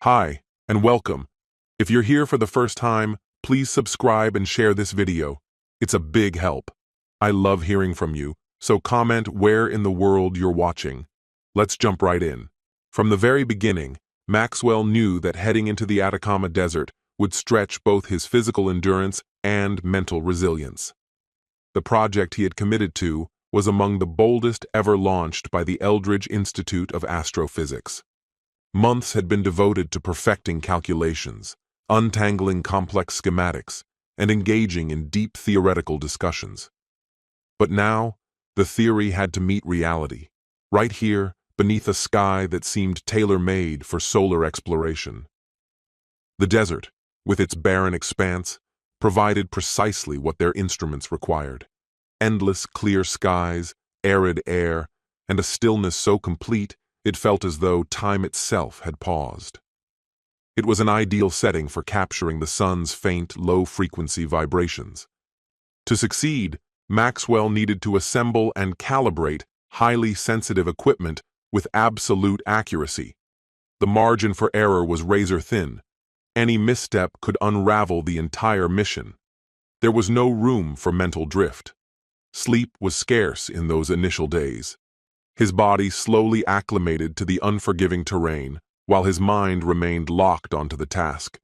Hi, and welcome. If you're here for the first time, please subscribe and share this video. It's a big help. I love hearing from you, so comment where in the world you're watching. Let's jump right in. From the very beginning, Maxwell knew that heading into the Atacama Desert would stretch both his physical endurance and mental resilience. The project he had committed to was among the boldest ever launched by the Eldridge Institute of Astrophysics. Months had been devoted to perfecting calculations, untangling complex schematics, and engaging in deep theoretical discussions. But now, the theory had to meet reality, right here beneath a sky that seemed tailor-made for solar exploration. The desert, with its barren expanse, provided precisely what their instruments required: endless clear skies, arid air, and a stillness so complete it felt as though time itself had paused. It was an ideal setting for capturing the sun's faint, low-frequency vibrations. To succeed, Maxwell needed to assemble and calibrate highly sensitive equipment with absolute accuracy. The margin for error was razor-thin. Any misstep could unravel the entire mission. There was no room for mental drift. Sleep was scarce in those initial days. His body slowly acclimated to the unforgiving terrain, while his mind remained locked onto the task.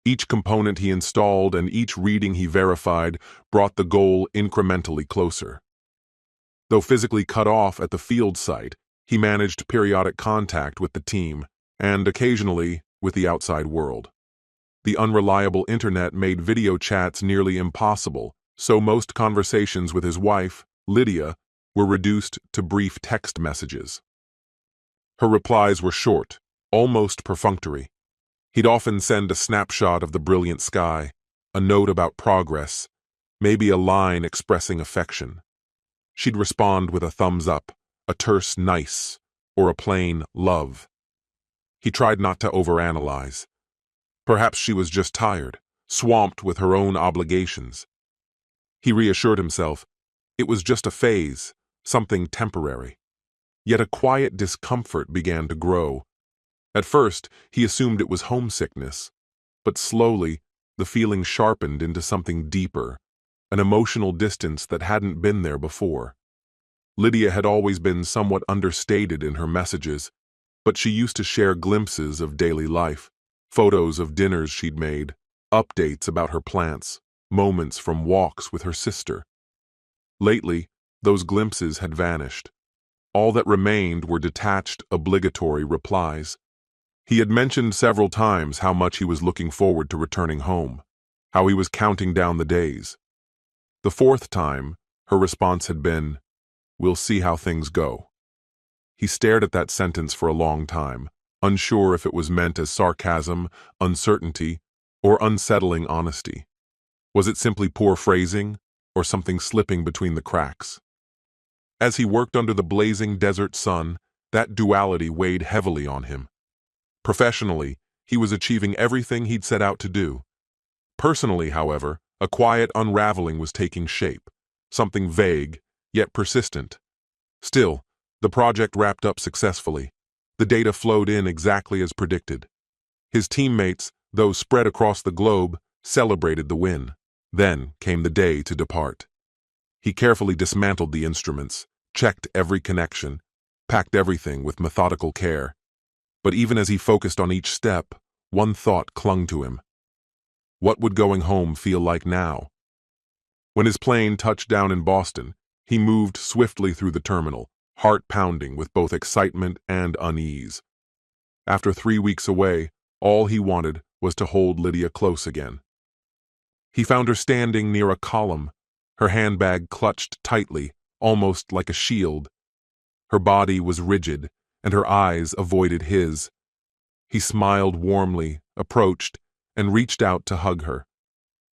Each component he installed and each reading he verified brought the goal incrementally closer. Though physically cut off at the field site, he managed periodic contact with the team, and occasionally with the outside world. The unreliable internet made video chats nearly impossible, so most conversations with his wife, Lydia, were reduced to brief text messages. Her replies were short, almost perfunctory. He'd often send a snapshot of the brilliant sky, a note about progress, maybe a line expressing affection. She'd respond with a thumbs up, a terse nice, or a plain love. He tried not to overanalyze. Perhaps she was just tired, swamped with her own obligations. He reassured himself it was just a phase, something temporary. Yet a quiet discomfort began to grow. At first, he assumed it was homesickness, but slowly, the feeling sharpened into something deeper, an emotional distance that hadn't been there before. Lydia had always been somewhat understated in her messages, but she used to share glimpses of daily life, photos of dinners she'd made, updates about her plants, moments from walks with her sister. Lately, those glimpses had vanished. All that remained were detached, obligatory replies. He had mentioned several times how much he was looking forward to returning home, how he was counting down the days. The fourth time, her response had been, "We'll see how things go." He stared at that sentence for a long time, unsure if it was meant as sarcasm, uncertainty, or unsettling honesty. Was it simply poor phrasing, or something slipping between the cracks? As he worked under the blazing desert sun, that duality weighed heavily on him. Professionally, he was achieving everything he'd set out to do. Personally, however, a quiet unraveling was taking shape, something vague, yet persistent. Still, the project wrapped up successfully. The data flowed in exactly as predicted. His teammates, though spread across the globe, celebrated the win. Then came the day to depart. He carefully dismantled the instruments, checked every connection, packed everything with methodical care. But even as he focused on each step, one thought clung to him. What would going home feel like now? When his plane touched down in Boston, he moved swiftly through the terminal, heart pounding with both excitement and unease. After 3 weeks away, all he wanted was to hold Lydia close again. He found her standing near a column, her handbag clutched tightly, almost like a shield. Her body was rigid, and her eyes avoided his. He smiled warmly, approached, and reached out to hug her.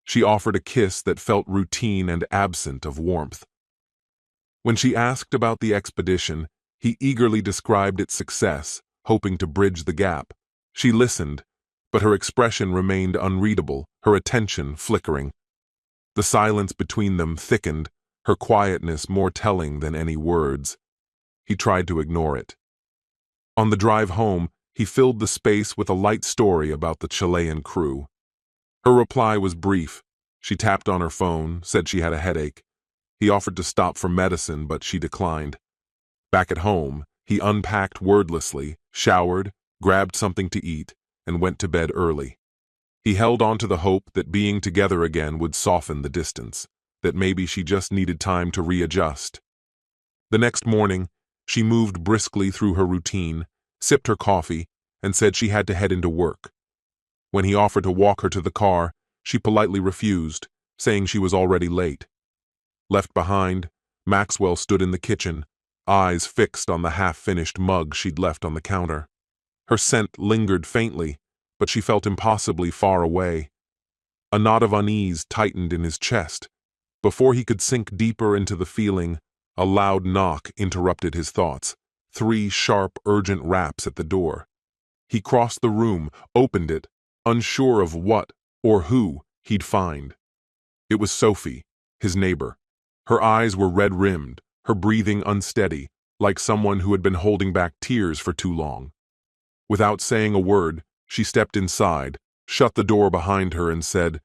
She offered a kiss that felt routine and absent of warmth. When she asked about the expedition, he eagerly described its success, hoping to bridge the gap. She listened, but her expression remained unreadable, her attention flickering. The silence between them thickened, her quietness more telling than any words. He tried to ignore it. On the drive home, He filled the space with a light story about the Chilean crew. Her reply was brief. She tapped on her phone, said she had a headache. He offered to stop for medicine, but she declined. Back at home, he unpacked wordlessly, showered, grabbed something to eat, and went to bed early. He held on to the hope that being together again would soften the distance, that maybe she just needed time to readjust. The next morning, she moved briskly through her routine, sipped her coffee, and said she had to head into work. When he offered to walk her to the car, she politely refused, saying she was already late. Left behind, Maxwell stood in the kitchen, eyes fixed on the half-finished mug she'd left on the counter. Her scent lingered faintly, but she felt impossibly far away. A knot of unease tightened in his chest. Before he could sink deeper into the feeling, a loud knock interrupted his thoughts. 3 sharp, urgent raps at the door. He crossed the room, opened it, unsure of what or who he'd find. It was Sophie, his neighbor. Her eyes were red-rimmed, her breathing unsteady, like someone who had been holding back tears for too long. Without saying a word, she stepped inside, shut the door behind her, and said,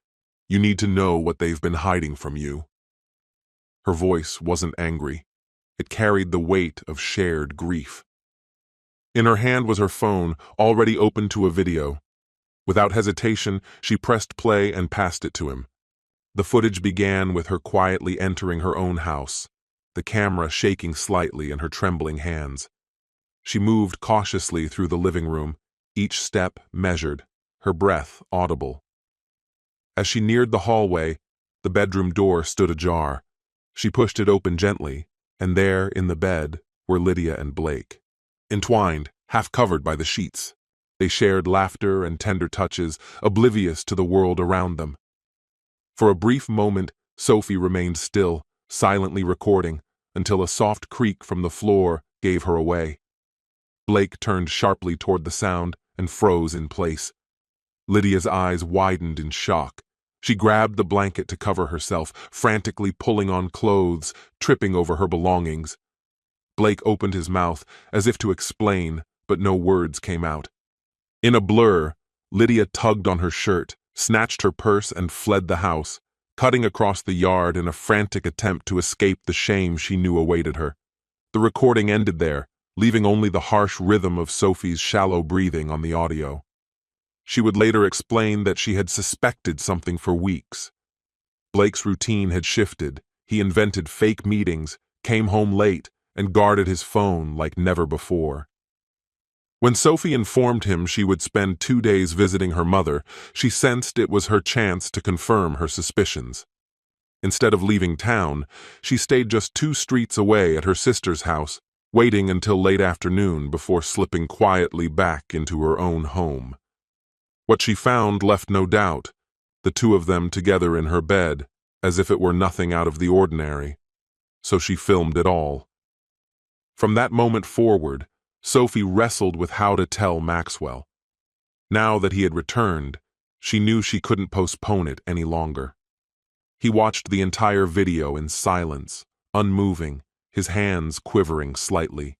"You need to know what they've been hiding from you." Her voice wasn't angry. It carried the weight of shared grief. In her hand was her phone, already open to a video. Without hesitation, she pressed play and passed it to him. The footage began with her quietly entering her own house, the camera shaking slightly in her trembling hands. She moved cautiously through the living room, each step measured, her breath audible. As she neared the hallway, the bedroom door stood ajar. She pushed it open gently, and there, in the bed, were Lydia and Blake. Entwined, half-covered by the sheets. They shared laughter and tender touches, oblivious to the world around them. For a brief moment, Sophie remained still, silently recording, until a soft creak from the floor gave her away. Blake turned sharply toward the sound and froze in place. Lydia's eyes widened in shock. She grabbed the blanket to cover herself, frantically pulling on clothes, tripping over her belongings. Blake opened his mouth, as if to explain, but no words came out. In a blur, Lydia tugged on her shirt, snatched her purse, and fled the house, cutting across the yard in a frantic attempt to escape the shame she knew awaited her. The recording ended there, leaving only the harsh rhythm of Sophie's shallow breathing on the audio. She would later explain that she had suspected something for weeks. Blake's routine had shifted. He invented fake meetings, came home late, and guarded his phone like never before. When Sophie informed him she would spend 2 days visiting her mother, she sensed it was her chance to confirm her suspicions. Instead of leaving town, she stayed just 2 streets away at her sister's house, waiting until late afternoon before slipping quietly back into her own home. What she found left no doubt, the 2 of them together in her bed, as if it were nothing out of the ordinary. So she filmed it all. From that moment forward, Sophie wrestled with how to tell Maxwell. Now that he had returned, she knew she couldn't postpone it any longer. He watched the entire video in silence, unmoving, his hands quivering slightly.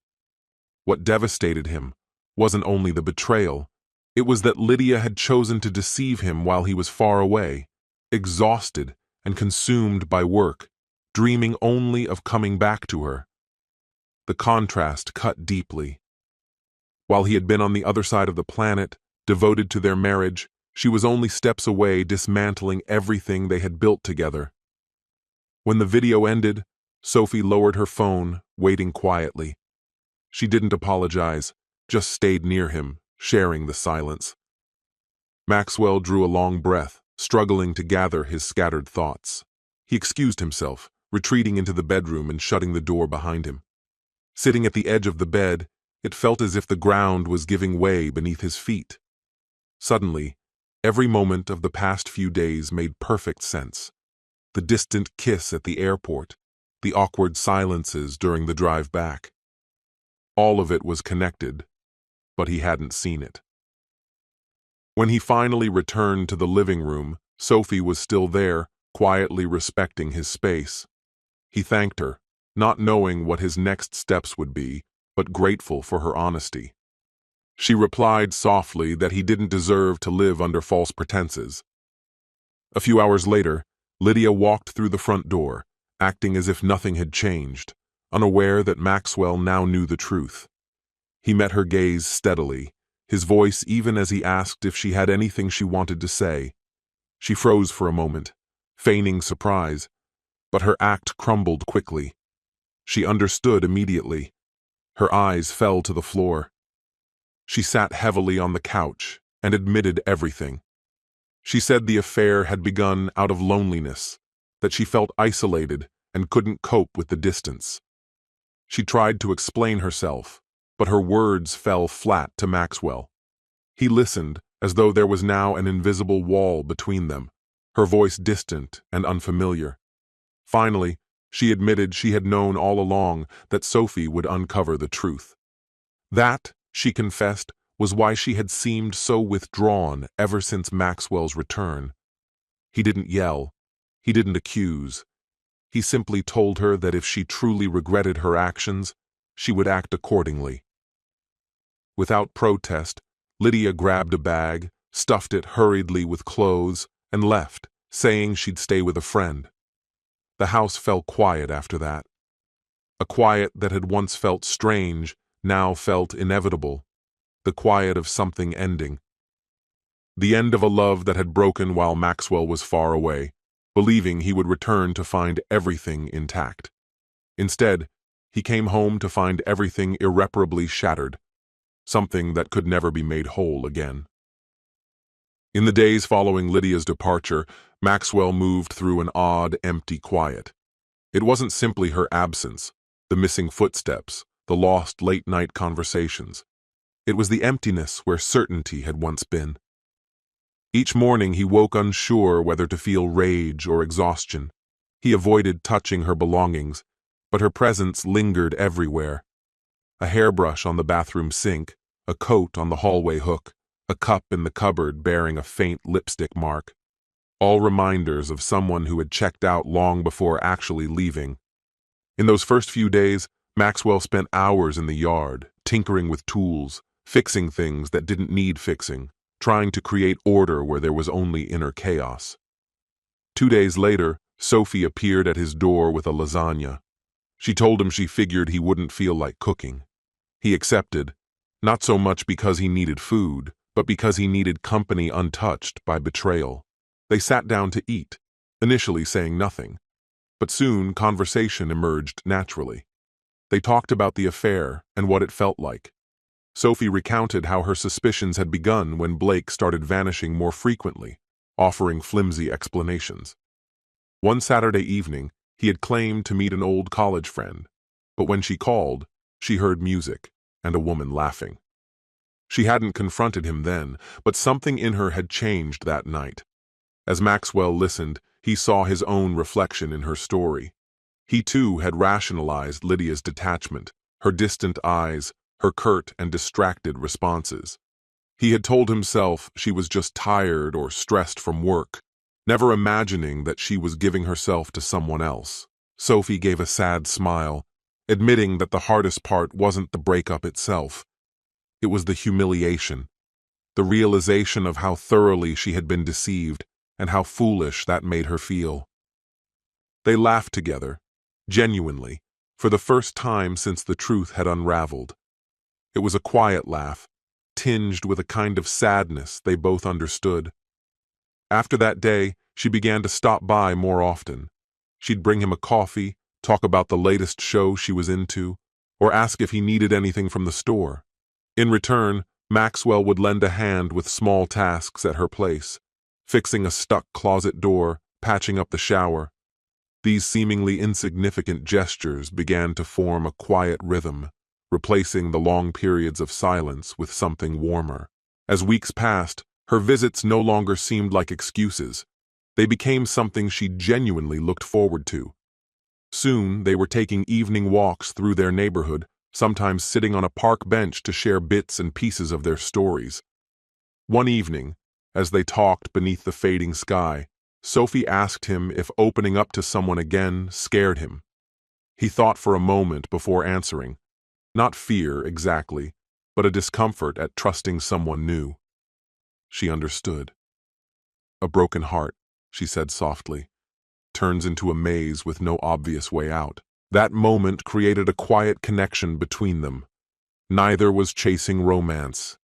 What devastated him wasn't only the betrayal. It was that Lydia had chosen to deceive him while he was far away, exhausted and consumed by work, dreaming only of coming back to her. The contrast cut deeply. While he had been on the other side of the planet, devoted to their marriage, she was only steps away, dismantling everything they had built together. When the video ended, Sophie lowered her phone, waiting quietly. She didn't apologize, just stayed near him, sharing the silence. Maxwell drew a long breath, struggling to gather his scattered thoughts. He excused himself, retreating into the bedroom and shutting the door behind him. Sitting at the edge of the bed, it felt as if the ground was giving way beneath his feet. Suddenly, every moment of the past few days made perfect sense. The distant kiss at the airport, the awkward silences during the drive back. All of it was connected, but he hadn't seen it. When he finally returned to the living room, Sophie was still there, quietly respecting his space. He thanked her, not knowing what his next steps would be, but grateful for her honesty. She replied softly that he didn't deserve to live under false pretenses. A few hours later, Lydia walked through the front door, acting as if nothing had changed, unaware that Maxwell now knew the truth. He met her gaze steadily, his voice even as he asked if she had anything she wanted to say. She froze for a moment, feigning surprise, but her act crumbled quickly. She understood immediately. Her eyes fell to the floor. She sat heavily on the couch and admitted everything. She said the affair had begun out of loneliness, that she felt isolated and couldn't cope with the distance. She tried to explain herself, but her words fell flat to Maxwell. He listened as though there was now an invisible wall between them, her voice distant and unfamiliar. Finally, she admitted she had known all along that Sophie would uncover the truth. That, she confessed, was why she had seemed so withdrawn ever since Maxwell's return. He didn't yell. He didn't accuse. He simply told her that if she truly regretted her actions, she would act accordingly. Without protest, Lydia grabbed a bag, stuffed it hurriedly with clothes, and left, saying she'd stay with a friend. The house fell quiet after that. A quiet that had once felt strange now felt inevitable. The quiet of something ending. The end of a love that had broken while Maxwell was far away, believing he would return to find everything intact. Instead, he came home to find everything irreparably shattered, something that could never be made whole again. In the days following Lydia's departure, Maxwell moved through an odd, empty quiet. It wasn't simply her absence, the missing footsteps, the lost late-night conversations. It was the emptiness where certainty had once been. Each morning he woke unsure whether to feel rage or exhaustion. He avoided touching her belongings, but her presence lingered everywhere. A hairbrush on the bathroom sink, a coat on the hallway hook, a cup in the cupboard bearing a faint lipstick mark. All reminders of someone who had checked out long before actually leaving. In those first few days, Maxwell spent hours in the yard, tinkering with tools, fixing things that didn't need fixing, trying to create order where there was only inner chaos. 2 days later, Sophie appeared at his door with a lasagna. She told him she figured he wouldn't feel like cooking. He accepted, not so much because he needed food, but because he needed company untouched by betrayal. They sat down to eat, initially saying nothing, but soon conversation emerged naturally. They talked about the affair and what it felt like. Sophie recounted how her suspicions had begun when Blake started vanishing more frequently, offering flimsy explanations. One Saturday evening, he had claimed to meet an old college friend, but when she called, she heard music and a woman laughing. She hadn't confronted him then, but something in her had changed that night. As Maxwell listened, he saw his own reflection in her story. He too had rationalized Lydia's detachment, her distant eyes, her curt and distracted responses. He had told himself she was just tired or stressed from work, never imagining that she was giving herself to someone else. Sophie gave a sad smile, admitting that the hardest part wasn't the breakup itself. It was the humiliation, the realization of how thoroughly she had been deceived and how foolish that made her feel. They laughed together, genuinely, for the first time since the truth had unraveled. It was a quiet laugh, tinged with a kind of sadness they both understood. After that day, she began to stop by more often. She'd bring him a coffee, talk about the latest show she was into, or ask if he needed anything from the store. In return, Maxwell would lend a hand with small tasks at her place, fixing a stuck closet door, patching up the shower. These seemingly insignificant gestures began to form a quiet rhythm, replacing the long periods of silence with something warmer. As weeks passed, her visits no longer seemed like excuses. They became something she genuinely looked forward to. Soon, they were taking evening walks through their neighborhood, sometimes sitting on a park bench to share bits and pieces of their stories. One evening, as they talked beneath the fading sky, Sophie asked him if opening up to someone again scared him. He thought for a moment before answering. Not fear, exactly, but a discomfort at trusting someone new. She understood. A broken heart, she said softly, turns into a maze with no obvious way out. That moment created a quiet connection between them. Neither was chasing romance,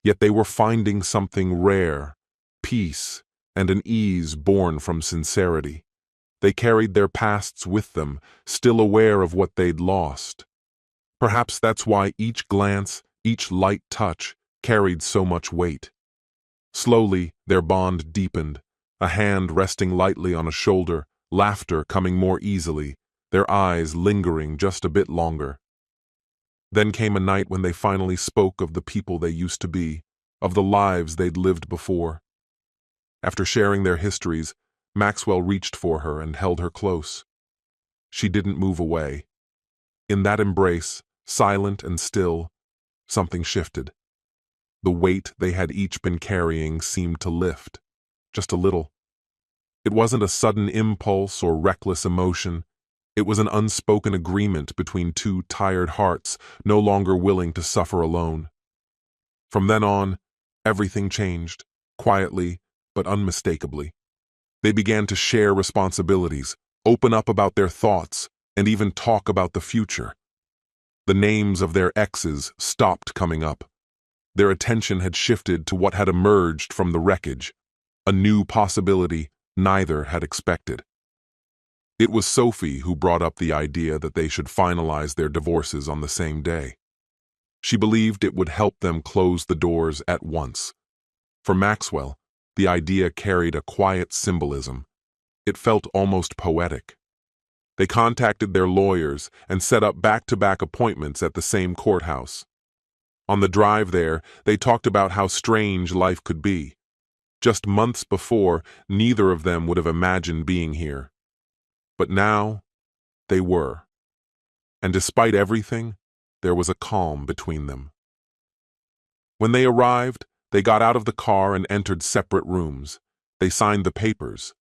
yet they were finding something rare, peace, and an ease born from sincerity. They carried their pasts with them, still aware of what they'd lost. Perhaps that's why each glance, each light touch, carried so much weight. Slowly, their bond deepened, a hand resting lightly on a shoulder, laughter coming more easily, their eyes lingering just a bit longer. Then came a night when they finally spoke of the people they used to be, of the lives they'd lived before. After sharing their histories, Maxwell reached for her and held her close. She didn't move away. In that embrace, silent and still, something shifted. The weight they had each been carrying seemed to lift, just a little. It wasn't a sudden impulse or reckless emotion. It was an unspoken agreement between two tired hearts, no longer willing to suffer alone. From then on, everything changed, quietly but unmistakably. They began to share responsibilities, open up about their thoughts, and even talk about the future. The names of their exes stopped coming up. Their attention had shifted to what had emerged from the wreckage, a new possibility neither had expected. It was Sophie who brought up the idea that they should finalize their divorces on the same day. She believed it would help them close the doors at once. For Maxwell, the idea carried a quiet symbolism. It felt almost poetic. They contacted their lawyers and set up back-to-back appointments at the same courthouse. On the drive there, they talked about how strange life could be. Just months before, neither of them would have imagined being here. But now, they were. And despite everything, there was a calm between them. When they arrived, they got out of the car and entered separate rooms. They signed the papers.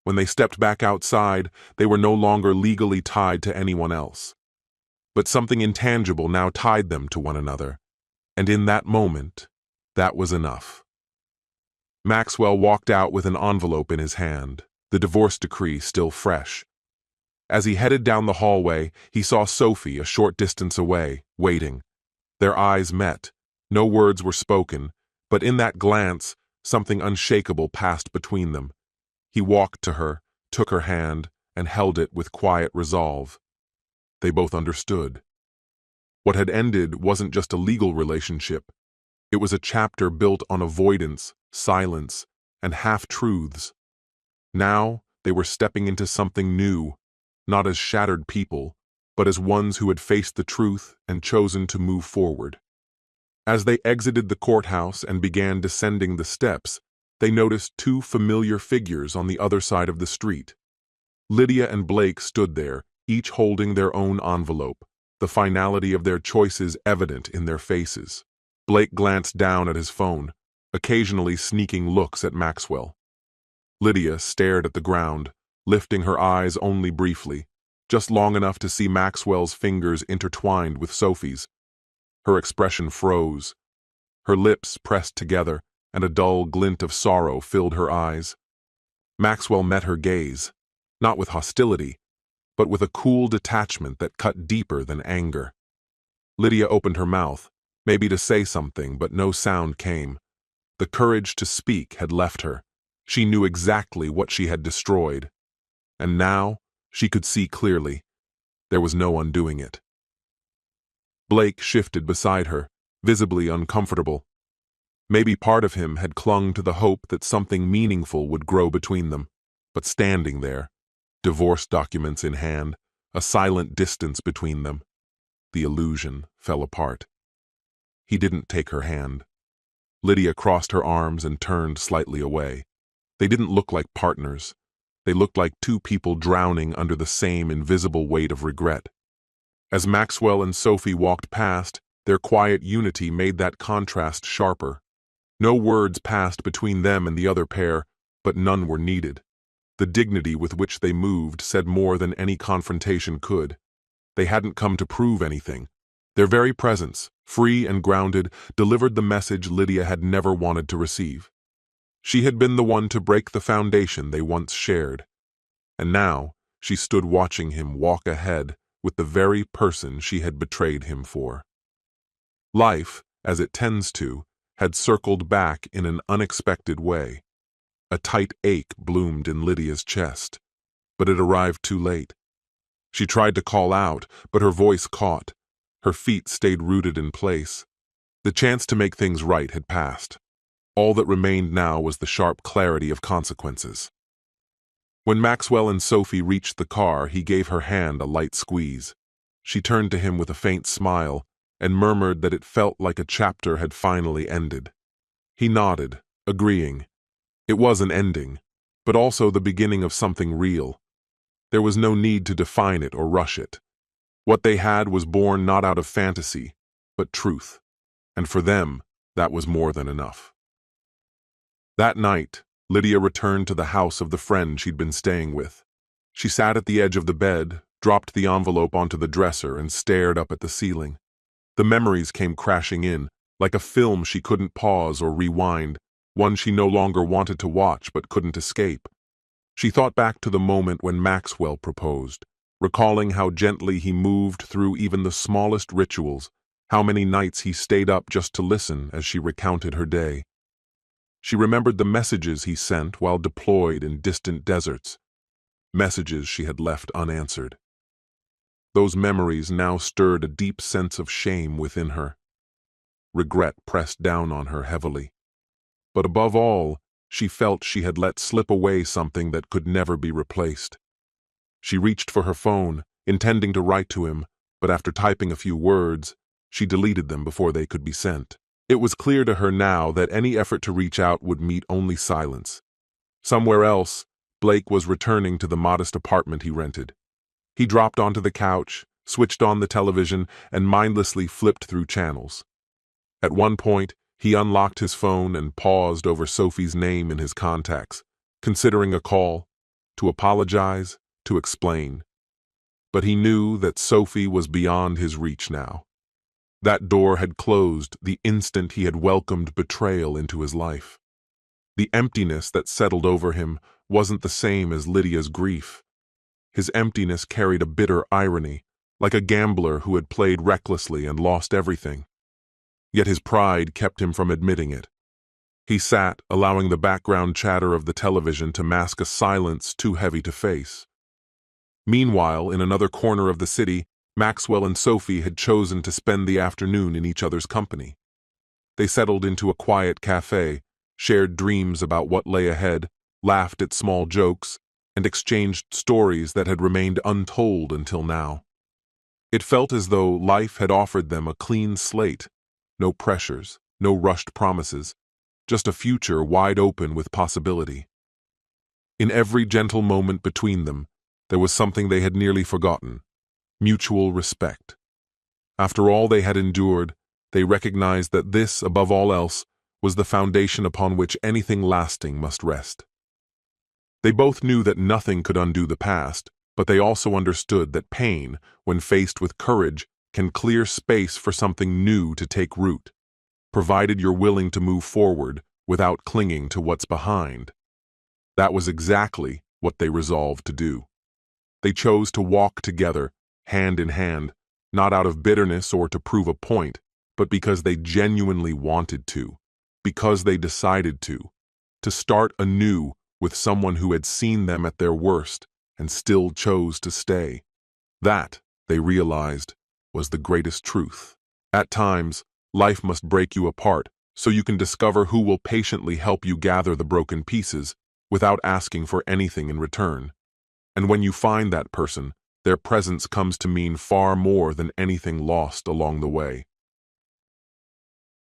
When they stepped back outside, they were no longer legally tied to anyone else. But something intangible now tied them to one another. And in that moment, that was enough. Maxwell walked out with an envelope in his hand, the divorce decree still fresh. As he headed down the hallway, he saw Sophie a short distance away, waiting. Their eyes met. No words were spoken, but in that glance, something unshakable passed between them. He walked to her, took her hand, and held it with quiet resolve. They both understood. What had ended wasn't just a legal relationship. It was a chapter built on avoidance, silence, and half-truths. Now, they were stepping into something new, not as shattered people, but as ones who had faced the truth and chosen to move forward. As they exited the courthouse and began descending the steps, they noticed two familiar figures on the other side of the street. Lydia and Blake stood there, each holding their own envelope, the finality of their choices evident in their faces. Blake glanced down at his phone, occasionally sneaking looks at Maxwell. Lydia stared at the ground, lifting her eyes only briefly, just long enough to see Maxwell's fingers intertwined with Sophie's. Her expression froze. Her lips pressed together, and a dull glint of sorrow filled her eyes. Maxwell met her gaze, not with hostility, but with a cool detachment that cut deeper than anger. Lydia opened her mouth, maybe to say something, but no sound came. The courage to speak had left her. She knew exactly what she had destroyed. And now, she could see clearly. There was no undoing it. Blake shifted beside her, visibly uncomfortable. Maybe part of him had clung to the hope that something meaningful would grow between them, but standing there, divorce documents in hand, a silent distance between them, the illusion fell apart. He didn't take her hand. Lydia crossed her arms and turned slightly away. They didn't look like partners. They looked like two people drowning under the same invisible weight of regret. As Maxwell and Sophie walked past, their quiet unity made that contrast sharper. No words passed between them and the other pair, but none were needed. The dignity with which they moved said more than any confrontation could. They hadn't come to prove anything. Their very presence, free and grounded, delivered the message Lydia had never wanted to receive. She had been the one to break the foundation they once shared, and now she stood watching him walk ahead with the very person she had betrayed him for. Life, as it tends to, had circled back in an unexpected way. A tight ache bloomed in Lydia's chest, but it arrived too late. She tried to call out, but her voice caught. Her feet stayed rooted in place. The chance to make things right had passed. All that remained now was the sharp clarity of consequences. When Maxwell and Sophie reached the car, he gave her hand a light squeeze. She turned to him with a faint smile and murmured that it felt like a chapter had finally ended. He nodded, agreeing. It was an ending, but also the beginning of something real. There was no need to define it or rush it. What they had was born not out of fantasy, but truth, and for them, that was more than enough. That night, Lydia returned to the house of the friend she'd been staying with. She sat at the edge of the bed, dropped the envelope onto the dresser, and stared up at the ceiling. The memories came crashing in, like a film she couldn't pause or rewind, one she no longer wanted to watch but couldn't escape. She thought back to the moment when Maxwell proposed, recalling how gently he moved through even the smallest rituals, how many nights he stayed up just to listen as she recounted her day. She remembered the messages he sent while deployed in distant deserts, messages she had left unanswered. Those memories now stirred a deep sense of shame within her. Regret pressed down on her heavily. But above all, she felt she had let slip away something that could never be replaced. She reached for her phone, intending to write to him, but after typing a few words, she deleted them before they could be sent. It was clear to her now that any effort to reach out would meet only silence. Somewhere else, Blake was returning to the modest apartment he rented. He dropped onto the couch, switched on the television, and mindlessly flipped through channels. At one point, he unlocked his phone and paused over Sophie's name in his contacts, considering a call, to apologize, to explain. But he knew that Sophie was beyond his reach now. That door had closed the instant he had welcomed betrayal into his life. The emptiness that settled over him wasn't the same as Lydia's grief. His emptiness carried a bitter irony, like a gambler who had played recklessly and lost everything. Yet his pride kept him from admitting it. He sat, allowing the background chatter of the television to mask a silence too heavy to face. Meanwhile, in another corner of the city, Maxwell and Sophie had chosen to spend the afternoon in each other's company. They settled into a quiet cafe, shared dreams about what lay ahead, laughed at small jokes, and exchanged stories that had remained untold until now. It felt as though life had offered them a clean slate, no pressures, no rushed promises, just a future wide open with possibility. In every gentle moment between them, there was something they had nearly forgotten: mutual respect. After all they had endured, they recognized that this, above all else, was the foundation upon which anything lasting must rest. They both knew that nothing could undo the past, but they also understood that pain, when faced with courage, can clear space for something new to take root, provided you're willing to move forward without clinging to what's behind. That was exactly what they resolved to do. They chose to walk together, hand in hand, not out of bitterness or to prove a point, but because they genuinely wanted to, because they decided to start anew with someone who had seen them at their worst and still chose to stay. That, they realized, was the greatest truth. At times, life must break you apart so you can discover who will patiently help you gather the broken pieces without asking for anything in return. And when you find that person, their presence comes to mean far more than anything lost along the way.